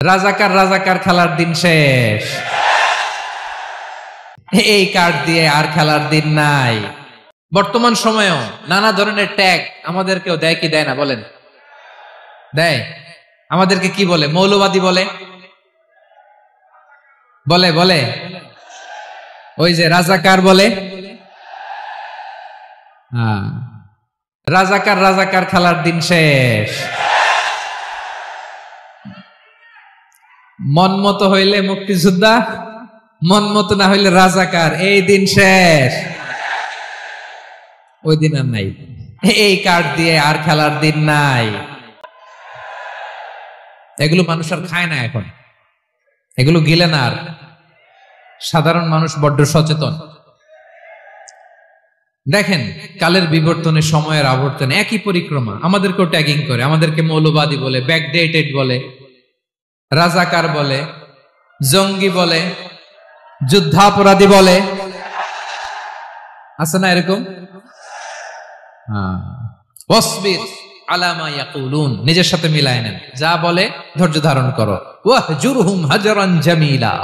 রাজাকার রাজাকার খেলার দিন শেষ। এই কার্ড দিয়ে আর খেলার দিন নাই। বর্তমান সময়েও নানা ধরনের ট্যাগ আমাদেরকেও দেয় কি দেয় না বলেন? দেয়। আমাদেরকে কি বলে? মৌলবাদী বলে। বলে বলে ওই যে রাজাকার বলে। রাজাকার রাজাকার খেলার দিন শেষ। মন মতো হইলে মুক্তিযোদ্ধা, মন মতো না হইলে রাজাকার। এই দিন শেষ, ওই দিন আর নাই। এই কার্ড দিয়ে আর খেলার দিন নাই। এগুলো মানুষ আর খায় না এখন, এগুলো গিলে না আর। সাধারণ মানুষ বড্ড সচেতন। দেখেন, কালের বিবর্তনে, সময়ের আবর্তনে একই পরিক্রমা আমাদেরকেও ট্যাগিং করে। আমাদেরকে মৌলবাদী বলে, ব্যাকডেটেড বলে, রাজাকার বলে, জঙ্গি বলে, যুদ্ধাপরাধী বলে। আছে না এরকম? ওয়াসবির আলা মা ইয়াকুলুন, নিজের সাথে মিলায় নেন। যা বলে ধৈর্য ধারণ করো। ওয়াহজুরহুম হাজরান জামিলা,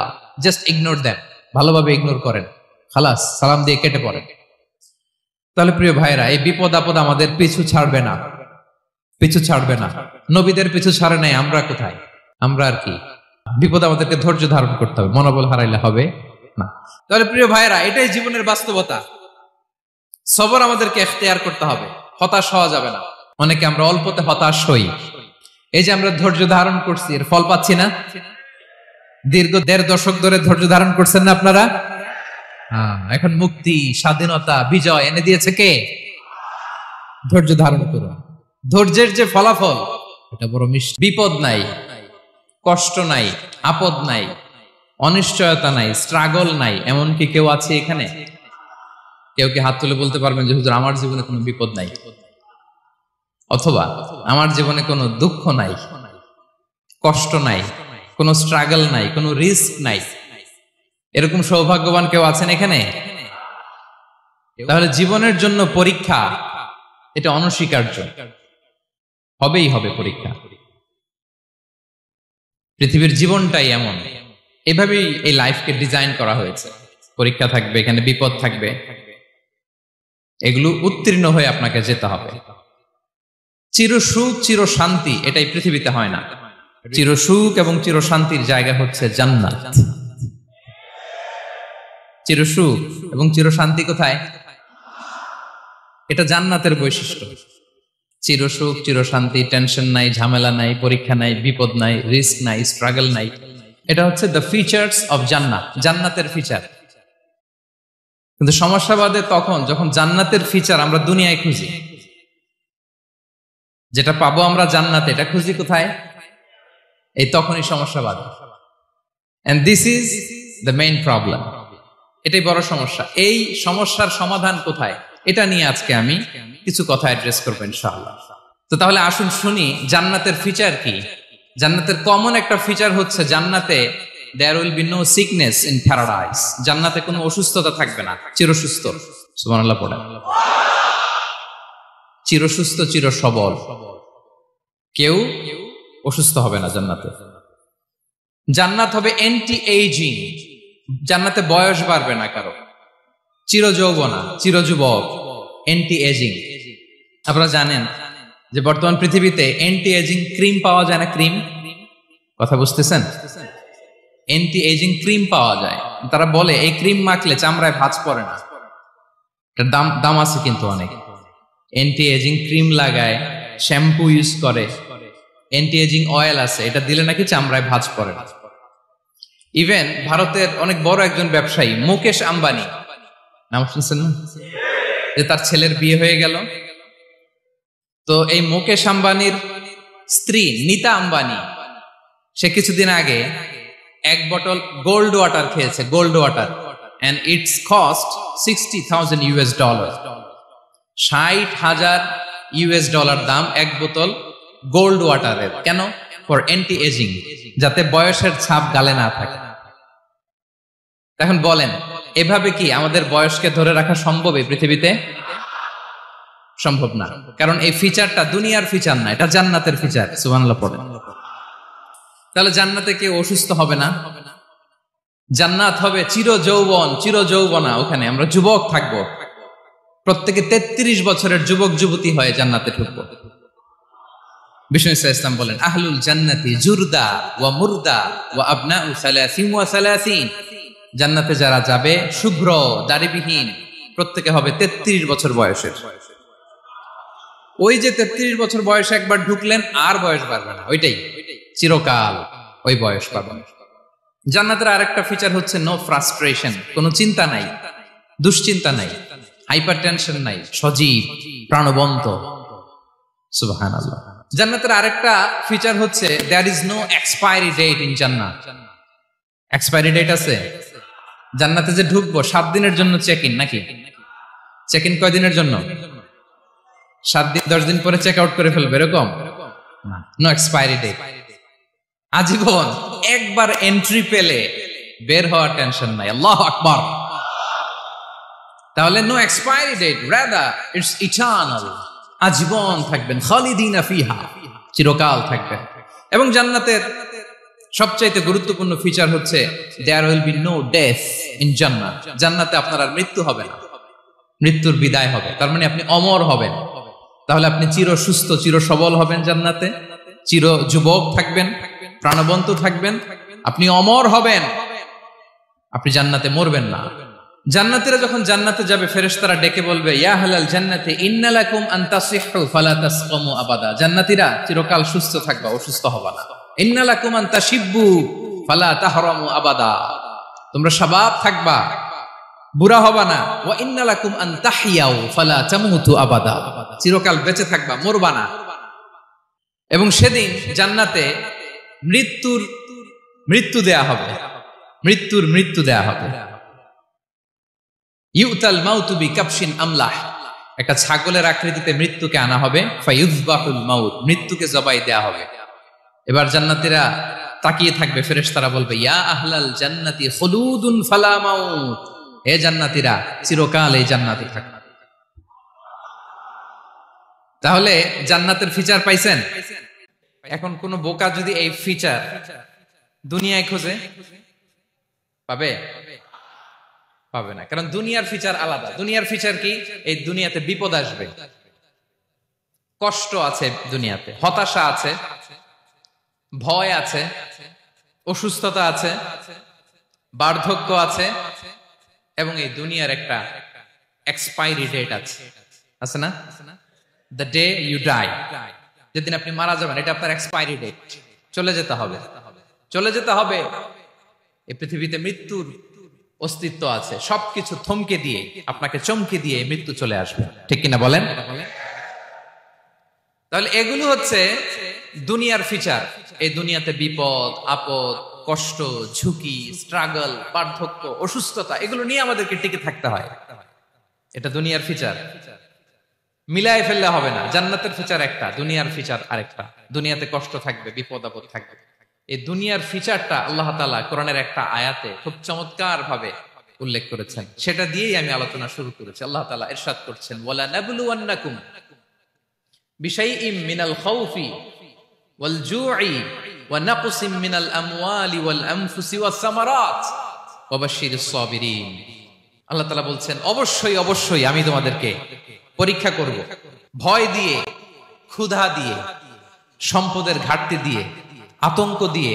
জাস্ট ইগনোর দেম, ভালোভাবে ইগনোর করেন, খালাস, সালাম দিয়ে কেটে পড়েন। তাহলে প্রিয় ভাইরা, এই বিপদ আপদ আমাদের পিছু ছাড়বে না, পিছু ছাড়বে না। নবীদের পিছু ছাড়ে নাই, আমরা কোথায়? আমরা আর কি? বিপদ আমাদেরকে ধৈর্য ধারণ করতে হবে, মনোবল হারাইলে হবে না। তাহলে প্রিয় ভাইরা, এটাই জীবনের বাস্তবতা। সবর আমাদেরকে ইখতিয়ার করতে হবে, হতাশ হওয়া যাবে না। অনেকে আমরা অল্পতে হতাশ হই। এই যে আমরা ধৈর্য ধারণ করছি, এর ফল পাচ্ছি না। দীর্ঘ 1.5 দশক ধরে ধৈর্য ধারণ করছেন না আপনারা? এখন মুক্তি, স্বাধীনতা, বিজয় এনে দিয়েছে কে? ধৈর্য ধারণ করুন। ধৈর্যের যে ফলাফল, এটা বড় মিষ্টি। বিপদ নাই, কষ্ট নাই, আপদ নাই, অনিশ্চয়তা নাই, স্ট্রাগল নাই। এমনকি কেউ আছে এখানে? কেউ কি হাত তুলে বলতে পারবেন যে হুজুর আমার জীবনে কোনো বিপদ নাই, অথবা আমার জীবনে কোনো দুঃখ নাই, কষ্ট নাই, কোনো স্ট্রাগল নাই, কোনো রিস্ক নাই? এরকম সৌভাগ্যবান কেউ আছেন এখানে? তাহলে জীবনের জন্য পরীক্ষা, এটা অনস্বীকার্য, হবেই হবে পরীক্ষা। পৃথিবীর জীবনটাই এমন, এভাবেই এই লাইফকে ডিজাইন করা হয়েছে। পরীক্ষা থাকবে, এখানে বিপদ থাকবে, এগুলো উত্তীর্ণ হয়ে আপনাকে যেতে হবে। চির সুখ চির শান্তি এটাই পৃথিবীতে হয় না। চির সুখ এবং চির শান্তির জায়গা হচ্ছে জান্নাত। চির সুখ এবং চির শান্তি কোথায়? এটা জান্নাতের বৈশিষ্ট্য। চির সুখ চির শান্তি, টেনশন নাই, ঝামেলা নাই, পরীক্ষা নাই, বিপদ নাই, রিস্ক নাই, স্ট্রাগল নাই। এটা হচ্ছে দ্য ফিচার্স অফ জান্নাত, জান্নাতের ফিচার। কিন্তু সমস্যা বাদে তখন যখন জান্নাতের ফিচার আমরা দুনিয়ায় খুঁজি। যেটা পাবো আমরা জান্নাতে, এটা খুঁজি কোথায়? এই তখনই সমস্যা বাদে। And this is the main problem. এটাই বড় সমস্যা। এই সমস্যার সমাধান কোথায়, এটা নিয়ে আজকে আমি কিছু কথা অ্যাড্রেস করবো ইনশাআল্লাহ। তো তাহলে আসুন শুনি জান্নাতের ফিচার কি। জান্নাতের কমন একটা ফিচার হচ্ছে জান্নাতে there will be no sickness in paradise. জান্নাতে কোনো অসুস্থতা থাকবে না, চিরসুস্থ। সুবহানাল্লাহ পড়েন। চিরসুস্থ, চির সবল, কেউ অসুস্থ হবে না জান্নাতে। জান্নাত হবে অ্যান্টি এইজিং, জান্নাতে বয়স বাড়বে না কারো। চির যৌবনা, চির যুবক, অ্যান্টি এজিং। আপনারা জানেন যে বর্তমান পৃথিবীতে অ্যান্টি এজিং ক্রিম পাওয়া যায় না? ক্রিম, কথা বুঝতেছেন? অ্যান্টি এজিং ক্রিম পাওয়া যায়। তারা বলে এই ক্রিম মাখলে চামড়ায় ভাঁজ পড়ে না। এটার দাম আছে কিন্তু অনেক। অ্যান্টি এজিং ক্রিম লাগায়, শ্যাম্পু ইউজ করে, অ্যান্টি এজিং অয়েল আছে, এটা দিলে নাকি চামড়ায় ভাঁজ পড়ে না। ইভেন ভারতের অনেক বড় একজন ব্যবসায়ী মুকেশ আম্বানি, নাম শুনছেন না? যে তার ছেলের বিয়ে হয়ে গেল। তো এই মুকেশ আম্বানির স্ত্রী নীতা আম্বানি, সে কিছুদিন আগে 1 বটল গোল্ড ওয়াটার খেয়েছে, gold water, and it's cost $60,000। $60,000 দাম 1 বোতল গোল্ড ওয়াটারের। কেন? ফর অ্যান্টি এজিং, যাতে বয়সের ছাপ গালে না থাকে। এখন বলেন, এভাবে কি আমাদের বয়সকে ধরে রাখা সম্ভব এই পৃথিবীতে? সম্ভব না, কারণ এই ফিচারটা দুনিয়ার ফিচার না, এটা জান্নাতের ফিচার। সুবহানাল্লাহ পড়েন। তাহলে জান্নাতে কেউ অসুস্থ হবে না, জান্নাত হবে চির যৌবন, চির যৌবনা। ওখানে আমরা যুবক থাকবো, প্রত্যেকে 33 বছরের যুবক যুবতী হয়ে জান্নাতে ঢুকবো। বিষ্ণু ইসলাম বলেন, আহলুল জান্নাতি জুরদা ওয়া মুরদা ওয়া আবনাউ সালাসিন ওয়া সালাসিন। জান্নাতে যারা যাবে শুভ্র দাড়িবিহীন, প্রত্যেকে হবে 33 বছর বয়সের। ওই যে 33 বছর বয়সে একবার ঢুকলেন, আর বয়স বাড়বে না, ওইটাই চিরকাল ওই বয়স পাবেন। জান্নাতের আরেকটা ফিচার হচ্ছে নো ফ্রাস্ট্রেশন, কোনো চিন্তা নাই, দুশ্চিন্তা নাই, হাইপার টেনশন নাই, সজীব প্রাণবন্ত। সুবহানাল্লাহ। জান্নাতের আরেকটা ফিচার হচ্ছে there is no expiry date in জান্নাত। এক্সপায়ারি ডেট আছে? জান্নাতে যে ঢুকবো 7 দিনের জন্য চেক ইন, নাকি চেক ইন কয় দিনের জন্য? 7 দিন, 10 দিন পরে চেক আউট করে ফেলবে, এরকম নো এক্সপায়ারি ডেট, আজীবন। একবার এন্ট্রি পেলে বের হওয়ার টেনশন নাই। আল্লাহু আকবার। তাহলে no expiry date, rather it's eternal, আজীবন থাকবেন, খালিদিনা ফিহা, চিরকাল থাকবেন। এবং জান্নাতের সবচাইতে গুরুত্বপূর্ণ ফিচার হচ্ছে there will be no death in জান্নাত। জান্নাতে আপনার আর মৃত্যু হবে না, মৃত্যুর বিদায় হবে। তার মানে আপনি অমর হবেন। তাহলে আপনি চির সুস্থ, চির সবল হবেন জান্নাতে, চির যুবক থাকবেন, প্রাণবন্ত থাকবেন, আপনি অমর হবেন, আপনি জান্নাতে মরবেন না। জান্নাতীরা যখন জান্নাতে যাবে, ফেরেশতারা ডেকে বলবে, ইয়া আহলাল জান্নাতি ইন্না লাকুম আন তাসিহু ফালা তাসকামু আবাদা। জান্নাতীরা চিরকাল সুস্থ থাকবা, অসুস্থ হবা না। ইন্না লাকুম আন তাশিব্বু ফালা তাহরামু আবাদা, তোমরা শাবাব থাকবা, বুড়া হবা না। ওয়া ইন্না লাকুম আন তাহইয়াউ ফালা তামুতু আবাদা, চিরকাল বেঁচে থাকবা, মরবা না। এবং সেদিন জান্নাতে মৃত্যু দেয়া হবে, মৃত্যু দেয়া হবে। ইউতাল মাউতু বিকাবশিন আমলাহ, একটা ছাগলের আকৃতিতে মৃত্যুকে আনা হবে। ফায়ুযবাহুল মাউত, মৃত্যুকে জবাই দেয়া হবে। এবার জান্নাতীরা তাকিয়ে থাকবে, ফেরেশতারা বলবে, ইয়া আহলাল জান্নাতি খুলুদুন ফালা মাউত, হে জান্নাতীরা চিরকাল এই জান্নাতে থাকবে। তাহলে জান্নাতের ফিচার পাইছেন। এখন কোন বোকা যদি এই ফিচার দুনিয়ায় খোঁজে, পাবে? পাবে না, কারণ দুনিয়ার ফিচার আলাদা। দুনিয়ার ফিচার কি? এই দুনিয়াতে বিপদ আসবে, কষ্ট আছে দুনিয়াতে, হতাশা আছে, ভয় আছে, অসুস্থতা আছে, বার্ধক্য আছে, এবং এই দুনিয়ার একটা এক্সপায়ারি ডেট আছে না? দ্য ডে ইউ ডাই, যেদিন আপনি মারা যাবেন, এটা আপনার এক্সপায়ারি ডেট, চলে যেতে হবে, চলে যেতে হবে। এই পৃথিবীতে মৃত্যুর অস্তিত্ব আছে, সবকিছু থমকে দিয়ে, আপনাকে চমকে দিয়ে মৃত্যু চলে আসবে, ঠিক কিনা বলেন? তাহলে এগুলো হচ্ছে দুনিয়ার ফিচার। এই দুনিয়াতে বিপদ আপদ, কষ্ট, ঝুঁকি, স্ট্রাগল, বার্ধক্য, অসুস্থতা, এগুলো নিয়ে আমাদেরকে টিকে থাকতে হয়। এটা দুনিয়ার ফিচার, মিলায় ফেললে হবে না। জান্নাতের ফিচার একটা, দুনিয়ার ফিচার আরেকটা। দুনিয়াতে কষ্ট থাকবে, বিপদ আপদ থাকবে। এই দুনিয়ার ফিচারটা আল্লাহ তাআলা কোরআনের একটা আয়াতে খুব চমৎকার ভাবে উল্লেখ করেছেন, সেটা দিয়েই আমি আলোচনা শুরু করেছি। আল্লাহ তাআলা ইরশাদ করছেন, ওয়ালা নাবলুওয়ান্নাকুম বিশাইইম মিনাল খাউফি ওয়াল জুই ওয়া নাকসিম মিনাল আমওয়ালি ওয়াল আনফুসি ওয়াস সামারাত ওয়া বাশশিরিস সাবিরিন। আল্লাহ তাআলা বলছেন, অবশ্যই অবশ্যই আমি তোমাদেরকে পরীক্ষা করব, ভয় দিয়ে, ক্ষুধা দিয়ে, সম্পদের ঘাটতি দিয়ে, আতঙ্ক দিয়ে,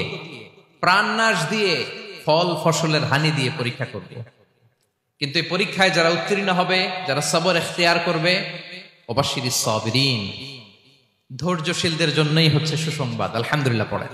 প্রাণনাশ দিয়ে, ফল ফসলের হানি দিয়ে পরীক্ষা করব। কিন্তু এই পরীক্ষায় যারা উত্তীর্ণ হবে, যারা সবর ইখতিয়ার করবে, ওয়াবাশশিরিস সাবিরিন, ধৈর্যশীলদের জন্যই হচ্ছে সুসংবাদ। আলহামদুলিল্লাহ পড়ে।